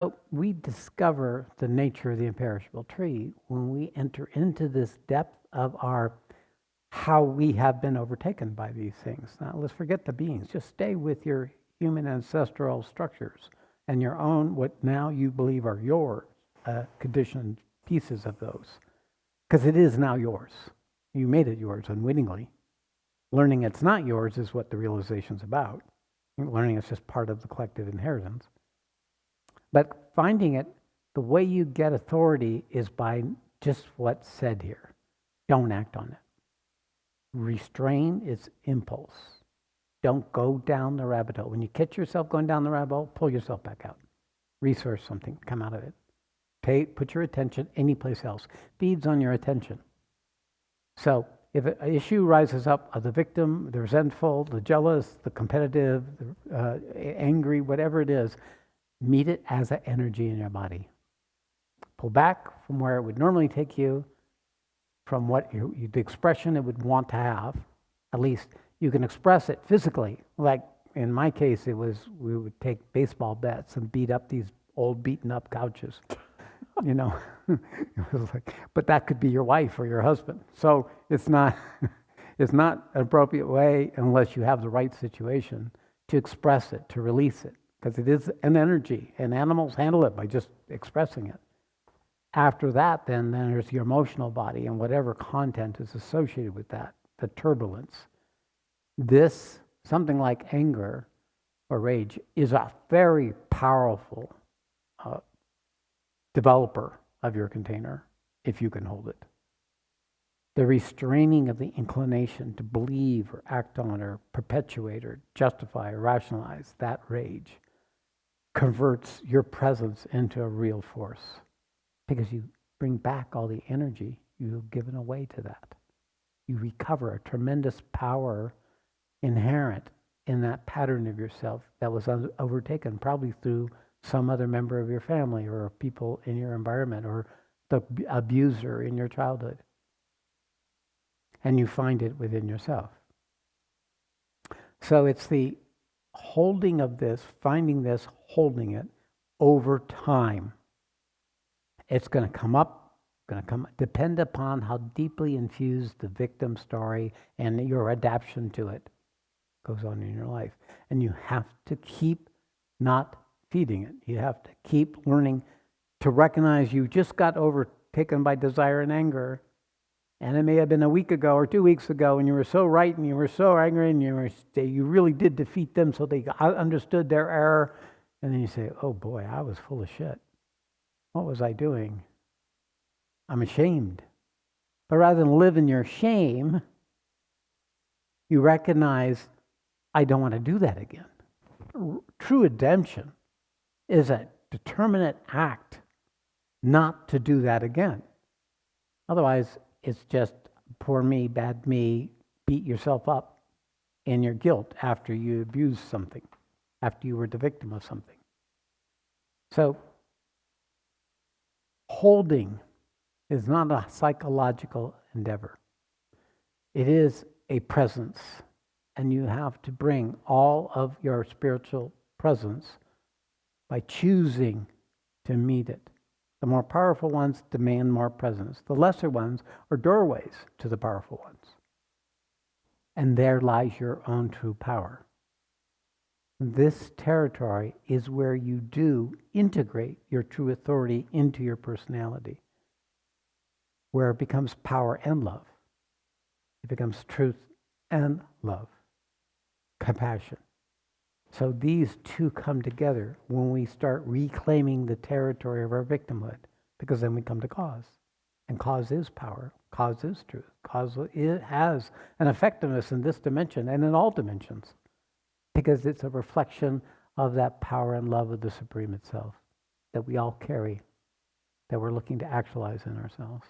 So we discover the nature of the imperishable tree when we enter into this depth of our how we have been overtaken by these things. Now, let's forget the beings. Just stay with your human ancestral structures and your own, what now you believe are your conditioned pieces of those, because it is now yours. You made it yours unwittingly. Learning it's not yours is what the realization's about. Learning it's just part of the collective inheritance. But finding it, the way you get authority is by just what's said here. Don't act on it. Restrain its impulse. Don't go down the rabbit hole. When you catch yourself going down the rabbit hole, pull yourself back out. Resource something, come out of it. Put your attention anyplace else. Feeds on your attention. So if an issue rises up of the victim, the resentful, the jealous, the competitive, the angry, whatever it is, meet it as an energy in your body. Pull back from where it would normally take you, from what the expression it would want to have. At least you can express it physically. Like in my case, it was we would take baseball bats and beat up these old beaten up couches. You know, it was like, but that could be your wife or your husband. So it's not it's not an appropriate way unless you have the right situation to express it, to release it, because it is an energy, and animals handle it by just expressing it. After that, then there's your emotional body and whatever content is associated with that, the turbulence. This, something like anger or rage, is a very powerful developer of your container, if you can hold it. The restraining of the inclination to believe or act on or perpetuate or justify or rationalize that rage converts your presence into a real force, because you bring back all the energy you've given away to that. You recover a tremendous power inherent in that pattern of yourself that was overtaken, probably through some other member of your family or people in your environment or the abuser in your childhood. And you find it within yourself. So it's the holding of this, finding this, holding it over time. It's going to come up, depend upon how deeply infused the victim story and your adaptation to it goes on in your life. And you have to keep not feeding it. You have to keep learning to recognize you just got overtaken by desire and anger. And it may have been a week ago or 2 weeks ago, and you were so right and you were so angry and you really did defeat them, so they understood their error. And then you say, oh boy, I was full of shit. What was I doing? I'm ashamed. But rather than live in your shame, you recognize, I don't want to do that again. True redemption is a determinate act not to do that again. Otherwise, it's just poor me, bad me, beat yourself up in your guilt after you abused something, after you were the victim of something. So, holding is not a psychological endeavor. It is a presence, and you have to bring all of your spiritual presence by choosing to meet it. The more powerful ones demand more presence. The lesser ones are doorways to the powerful ones. And there lies your own true power. This territory is where you do integrate your true authority into your personality, where it becomes power and love. It becomes truth and love, compassion. So these two come together when we start reclaiming the territory of our victimhood, because then we come to cause. And cause is power. Cause is truth. Cause it has an effectiveness in this dimension and in all dimensions, because it's a reflection of that power and love of the Supreme itself that we all carry, that we're looking to actualize in ourselves.